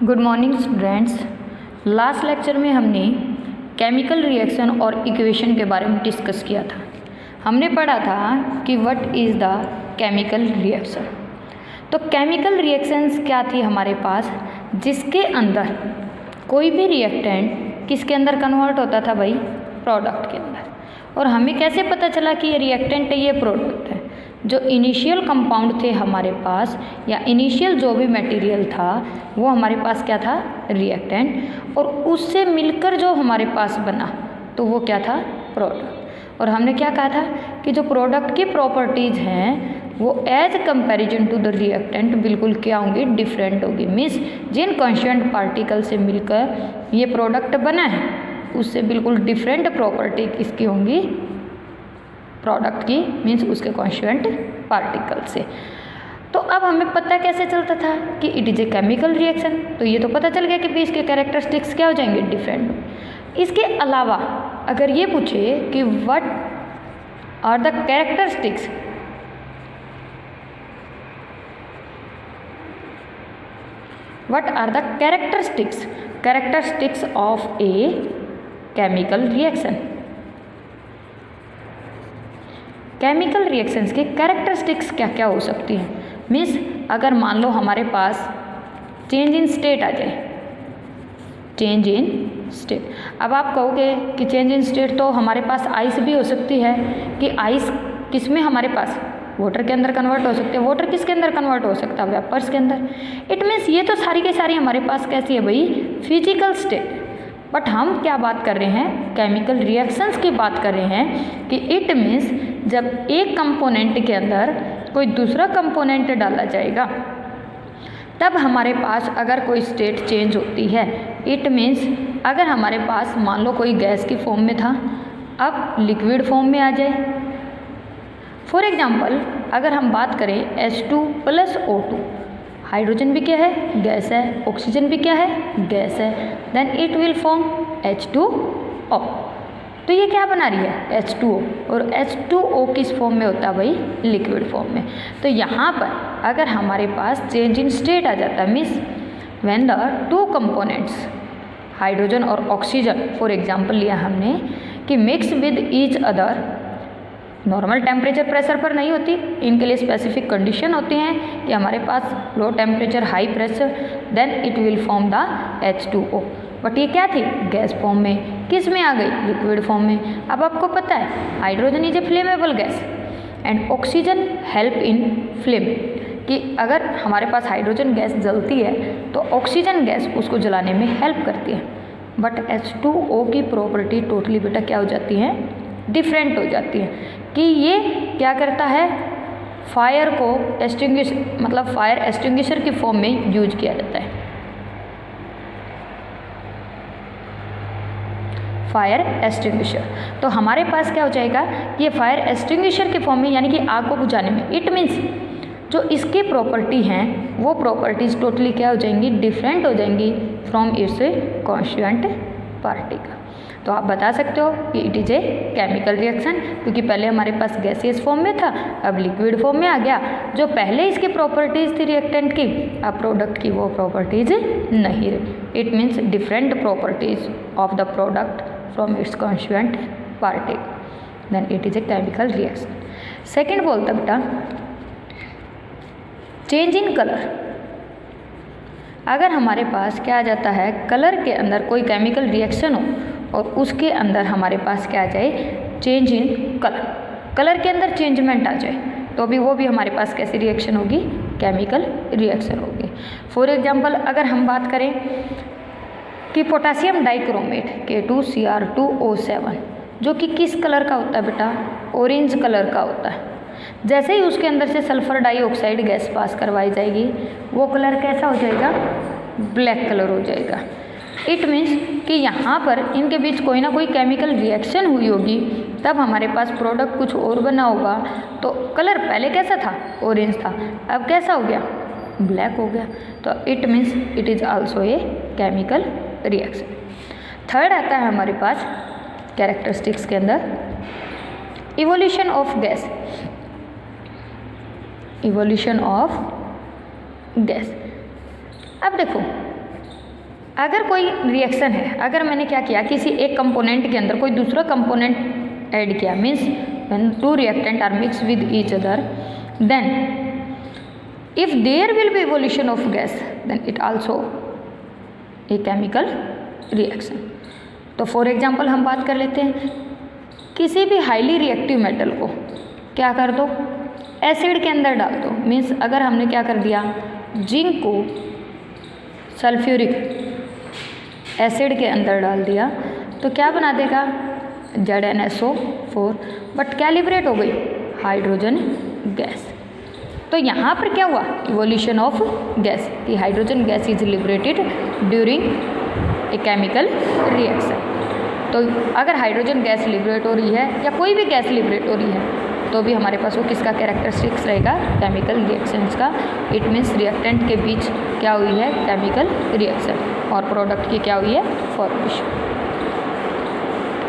Good morning students. Last lecture में हमने chemical reaction और इक्वेशन के बारे में डिस्कस किया था। हमने पढ़ा था कि what is the chemical reaction. तो केमिकल रिएक्शंस क्या थी हमारे पास, जिसके अंदर कोई भी रिएक्टेंट किसके अंदर कन्वर्ट होता था भाई, प्रोडक्ट के अंदर। और हमें कैसे पता चला कि ये रिएक्टेंट है, ये प्रोडक्ट है। जो इनिशियल कंपाउंड थे हमारे पास, या इनिशियल जो भी मटेरियल था वो हमारे पास क्या था, रिएक्टेंट, और उससे मिलकर जो हमारे पास बना तो वो क्या था, प्रोडक्ट। और हमने क्या कहा था कि जो प्रोडक्ट की प्रॉपर्टीज़ हैं वो as comparison to the reactant बिल्कुल क्या होंगी, डिफरेंट होगी। मीन्स जिन कॉन्स्टेंट पार्टिकल से मिलकर ये प्रोडक्ट बना है उससे बिल्कुल डिफरेंट प्रॉपर्टी किसकी होंगी, प्रोडक्ट की, मीन्स उसके कॉन्स्टेंट पार्टिकल से। तो अब हमें पता कैसे चलता था कि it is a chemical reaction. तो ये तो पता चल गया कि भी इसके कैरेक्टरिस्टिक्स क्या हो जाएंगे, डिफरेंट। इसके अलावा अगर ये पूछे कि what are the characteristics characteristics of a chemical reaction. Chemical reactions के कैरेक्टरिस्टिक्स क्या क्या हो सकती हैं। मीन्स अगर मान लो हमारे पास चेंज इन स्टेट आ जाए, चेंज इन स्टेट। अब आप कहोगे कि चेंज इन स्टेट तो हमारे पास आइस भी हो सकती है, कि आइस किस में हमारे पास, वाटर के अंदर कन्वर्ट हो सकते हैं। वाटर किसके अंदर कन्वर्ट हो सकता है, वेपर्स के अंदर। इट मीन्स ये तो सारी की सारी हमारे पास कैसी है भाई, फिजिकल स्टेट। बट हम क्या बात कर रहे हैं, केमिकल रिएक्शंस की बात कर रहे हैं कि इट मीन्स जब एक कंपोनेंट के अंदर कोई दूसरा कंपोनेंट डाला जाएगा तब हमारे पास अगर कोई स्टेट चेंज होती है। इट मीन्स अगर हमारे पास मान लो कोई गैस की फॉर्म में था, अब लिक्विड फॉर्म में आ जाए। फॉर एग्जांपल अगर हम बात करें H2 + O2, हाइड्रोजन भी क्या है, गैस है, ऑक्सीजन भी क्या है, गैस है, then it will form H2O। तो ये क्या बना रही है, H2O, और H2O किस फॉर्म में होता है भाई, लिक्विड फॉर्म में। तो यहाँ पर अगर हमारे पास चेंज इन स्टेट आ जाता है, means when the two components hydrogen और ऑक्सीजन फॉर एग्जांपल लिया हमने कि mix with each other, normal temperature pressure पर नहीं होती, इनके लिए स्पेसिफिक कंडीशन होती हैं कि हमारे पास low temperature high pressure, then it will form the H2O। But ये क्या थी, गैस फॉर्म में, किस में आ गई, लिक्विड फॉर्म में। अब आपको पता है hydrogen is a flammable gas and oxygen help in flame, कि अगर हमारे पास हाइड्रोजन गैस जलती है तो ऑक्सीजन गैस उसको जलाने में हेल्प करती है। बट H2O की प्रॉपर्टी टोटली बेटा क्या हो जाती है, डिफरेंट हो जाती है, कि ये क्या करता है, फायर को एक्सटिंग्विश, मतलब फायर एक्सटिंग्विशर की फॉर्म में यूज किया जाता है। फायर एक्सटिंग्विशर, तो हमारे पास क्या हो जाएगा, ये फायर एक्सटिंग्विशर के फॉर्म में, यानी कि आग को बुझाने में। इट मीन्स जो इसकी प्रॉपर्टी हैं वो प्रॉपर्टीज टोटली क्या हो जाएंगी, डिफरेंट हो जाएंगी फ्रॉम इट्स कॉन्स्टिट्यूएंट पार्टिकल। तो आप बता सकते हो कि it is a chemical reaction, क्योंकि पहले हमारे पास गैसियस फॉर्म में था, अब लिक्विड फॉर्म में आ गया। जो पहले इसकी प्रॉपर्टीज़ थी रिएक्टेंट की, अब प्रोडक्ट की वो प्रॉपर्टीज़ नहीं रही। It means different properties of the product from its constituent particle, then it is a chemical reaction. Second बोलता बेटा चेंज इन कलर। अगर हमारे पास क्या आ जाता है, कलर के अंदर कोई केमिकल रिएक्शन हो और उसके अंदर हमारे पास क्या आ जाए, चेंज इन कलर, कलर के अंदर चेंजमेंट आ जाए, तो भी वो भी हमारे पास कैसी रिएक्शन होगी, केमिकल रिएक्शन होगी। फॉर एग्जांपल अगर हम बात करें कि पोटेशियम डाइक्रोमेट K2Cr2O7 जो कि किस कलर का होता है बेटा, ऑरेंज कलर का होता है। जैसे ही उसके अंदर से सल्फर डाइऑक्साइड गैस पास करवाई जाएगी, वो कलर कैसा हो जाएगा, ब्लैक कलर हो जाएगा। इट मीन्स कि यहाँ पर इनके बीच कोई ना कोई केमिकल रिएक्शन हुई होगी, तब हमारे पास प्रोडक्ट कुछ और बना होगा। तो कलर पहले कैसा था, ऑरेंज था, अब कैसा हो गया, ब्लैक हो गया। तो it means it is also a chemical reaction. Third आता है हमारे पास कैरेक्टरिस्टिक्स के अंदर evolution of gas. Evolution of gas. अब देखो अगर कोई रिएक्शन है, अगर मैंने क्या किया, किसी एक कंपोनेंट के अंदर कोई दूसरा कंपोनेंट ऐड किया, means when two reactant are mix with each other, then if there will be evolution of gas then it also a chemical reaction. तो फॉर एग्जांपल हम बात कर लेते हैं, किसी भी हाईली रिएक्टिव मेटल को क्या कर दो, एसिड के अंदर डाल दो। मीन्स अगर हमने क्या कर दिया, जिंक को सल्फ्यूरिक एसिड के अंदर डाल दिया तो क्या बना देगा, ZnSO4, बट क्या लिबरेट हो गई, हाइड्रोजन गैस। तो यहाँ पर क्या हुआ, इवोल्यूशन ऑफ गैस, कि hydrogen gas is liberated during a chemical reaction. तो अगर हाइड्रोजन गैस लिबरेट हो रही है या कोई भी गैस लिबरेट हो रही है तो भी हमारे पास वो किसका कैरेक्टरिस्टिक्स रहेगा, केमिकल रिएक्शंस का। इट मीन्स रिएक्टेंट के बीच क्या हुई है, केमिकल रिएक्शन, और प्रोडक्ट की क्या हुई है, फॉर्मेशन।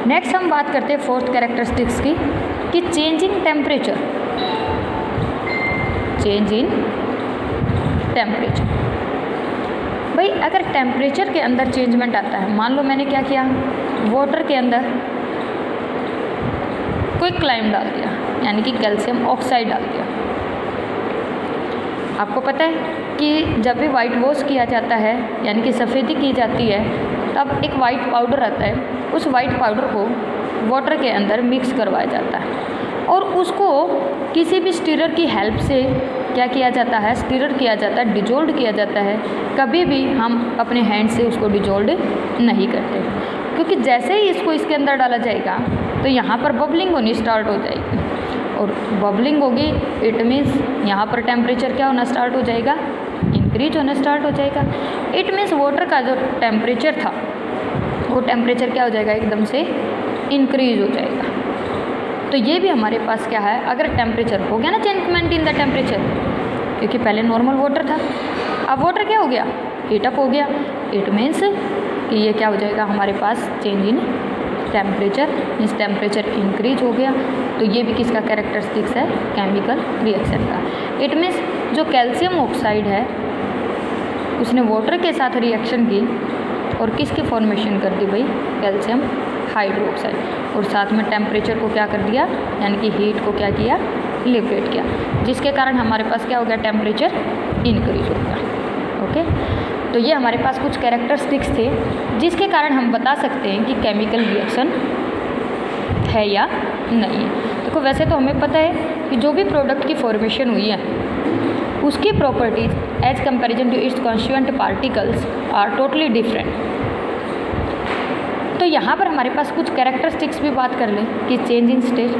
नेक्स्ट हम बात करते हैं फोर्थ कैरेक्टरिस्टिक्स की, कि change in temperature. Change in temperature, भाई अगर टेम्परेचर के अंदर चेंजमेंट आता है, मान लो मैंने क्या किया, वाटर के अंदर क्विकलाइम डाल दिया, यानी कि कैल्शियम ऑक्साइड डाल दिया। आपको पता है कि जब भी वाइट वॉश किया जाता है, यानी कि सफ़ेदी की जाती है, तब एक वाइट पाउडर आता है, उस वाइट पाउडर को वाटर के अंदर मिक्स करवाया जाता है और उसको किसी भी स्टीरर की हेल्प से क्या किया जाता है, स्टीरर किया जाता है, डिजोल्व किया जाता है। कभी भी हम अपने हैंड से उसको डिजोल्व नहीं करते, क्योंकि जैसे ही इसको इसके अंदर डाला जाएगा तो यहाँ पर बबलिंग होनी स्टार्ट हो जाएगी, और बबलिंग होगी इट मीन्स यहाँ पर टेम्परेचर क्या होना स्टार्ट हो जाएगा, इंक्रीज होना स्टार्ट हो जाएगा। इट मीन्स वाटर का जो टेम्परेचर था वो टेम्परेचर क्या हो जाएगा, एकदम से इंक्रीज हो जाएगा। तो ये भी हमारे पास क्या है, अगर टेम्परेचर हो गया ना चेंजमेंट इन द टेम्परेचर, क्योंकि पहले नॉर्मल वाटर था, अब वाटर क्या हो गया, हीटअप हो गया। इट मीन्स कि ये क्या हो जाएगा हमारे पास, change in temperature, means temperature increase हो गया। तो ये भी किसका कैरेक्टरिस्टिक्स है, केमिकल रिएक्शन का। इट मीन्स जो कैल्शियम ऑक्साइड है उसने वाटर के साथ रिएक्शन की और किसकी फॉर्मेशन कर दी भाई, कैल्शियम हाइड्रोक्साइड, और साथ में टेम्परेचर को क्या कर दिया, यानी कि हीट को क्या किया, लिबरेट किया, जिसके कारण हमारे पास क्या हो गया, टेम्परेचर इंक्रीज हो गया। ओके, तो ये हमारे पास कुछ कैरेक्टरिस्टिक्स थे जिसके कारण हम बता सकते हैं कि केमिकल रिएक्शन है या नहीं है। देखो वैसे तो हमें पता है कि जो भी प्रोडक्ट की फॉर्मेशन हुई है उसकी properties as comparison to its constituent particles are totally different. तो यहाँ पर हमारे पास कुछ कैरेक्टरिस्टिक्स भी बात कर लें कि चेंज इन स्टेट,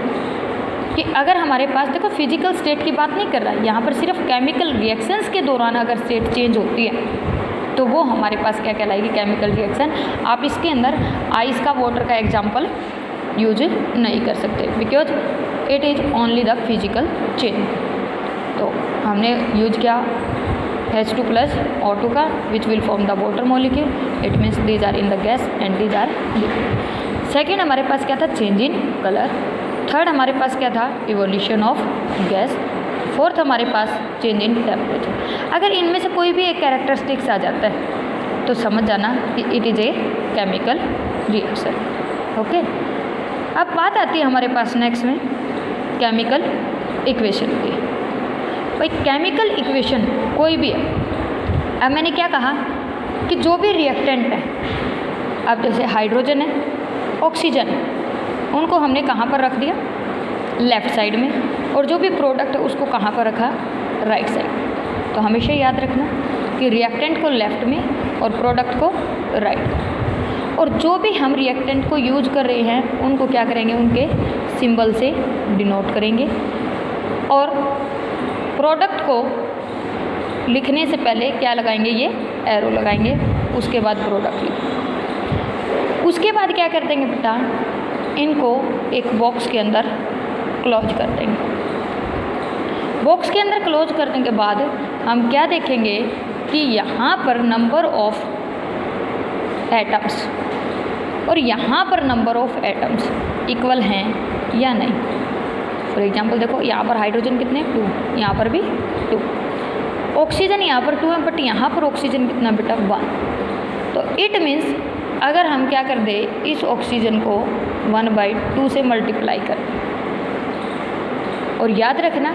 कि अगर हमारे पास, देखो फिजिकल स्टेट की बात नहीं कर रहा है यहाँ पर, सिर्फ केमिकल रिएक्शंस के दौरान अगर स्टेट चेंज होती है तो वो हमारे पास क्या कहलाएगी, केमिकल रिएक्शन। आप इसके अंदर आइस का, वाटर का एग्जांपल यूज नहीं कर सकते, because it is only the physical change. तो हमने यूज किया H2+ O2 का, which will form the water molecule, it means these are in the gas and these are liquid. Second हमारे पास क्या था, चेंज इन कलर। थर्ड हमारे पास क्या था, इवोल्यूशन ऑफ गैस। फोर्थ हमारे पास चेंज इन टेम्परेचर। अगर इनमें से कोई भी एक कैरेक्टरिस्टिक्स आ जाता है तो समझ जाना कि it is a chemical reaction. Okay, अब बात आती है हमारे पास नेक्स्ट में केमिकल इक्वेशन की। भाई केमिकल इक्वेशन कोई भी है, अब मैंने क्या कहा कि जो भी रिएक्टेंट है, अब जैसे हाइड्रोजन है, ऑक्सीजन है, उनको हमने कहाँ पर रख दिया, लेफ़्ट साइड में, और जो भी प्रोडक्ट है उसको कहाँ पर रखा, राइट साइड। तो हमेशा याद रखना कि रिएक्टेंट को लेफ़्ट में और प्रोडक्ट को राइट। और जो भी हम रिएक्टेंट को यूज कर रहे हैं उनको क्या करेंगे, उनके सिंबल से डिनोट करेंगे, और प्रोडक्ट को लिखने से पहले क्या लगाएंगे, ये एरो लगाएंगे, उसके बाद प्रोडक्ट लिखेंगे। उसके बाद क्या कर देंगे बेटा, इनको एक बॉक्स के अंदर क्लोज कर देंगे। बॉक्स के अंदर क्लोज करने के बाद हम क्या देखेंगे कि यहाँ पर नंबर ऑफ एटम्स और यहाँ पर नंबर ऑफ एटम्स इक्वल हैं या नहीं। फॉर एग्जांपल देखो, यहाँ पर हाइड्रोजन कितने, 2, यहाँ पर भी 2, ऑक्सीजन यहाँ पर 2 है, बट यहाँ पर ऑक्सीजन कितना बेटा, 1। तो इट मीन्स अगर हम क्या कर दें, इस ऑक्सीजन को 1/2 से मल्टीप्लाई कर दें। और याद रखना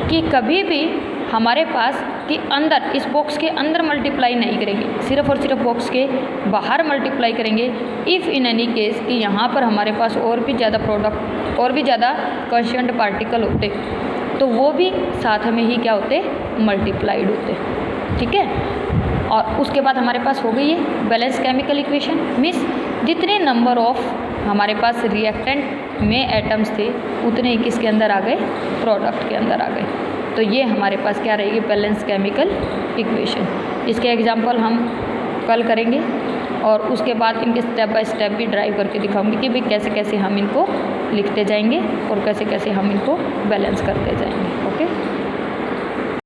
कि कभी भी हमारे पास कि अंदर इस बॉक्स के अंदर मल्टीप्लाई नहीं करेंगे, सिर्फ और सिर्फ बॉक्स के बाहर मल्टीप्लाई करेंगे। इफ़ इन एनी केस कि यहाँ पर हमारे पास और भी ज़्यादा प्रोडक्ट और भी ज़्यादा कॉन्स्टेंट पार्टिकल होते तो वो भी साथ में ही क्या होते, मल्टीप्लाइड होते। ठीक है, और उसके बाद हमारे पास हो गई है बैलेंस केमिकल इक्वेशन। मीन्स जितने नंबर ऑफ हमारे पास रिएक्टेंट में एटम्स थे उतने ही किसके अंदर आ गए, प्रोडक्ट के अंदर आ गए। तो ये हमारे पास क्या रहेगी, बैलेंस केमिकल इक्वेशन। इसके एग्जांपल हम कल करेंगे और उसके बाद इनके स्टेप बाय स्टेप भी ड्राइव करके दिखाऊंगी कि भाई कैसे कैसे हम इनको लिखते जाएंगे और कैसे कैसे हम इनको बैलेंस करते जाएंगे।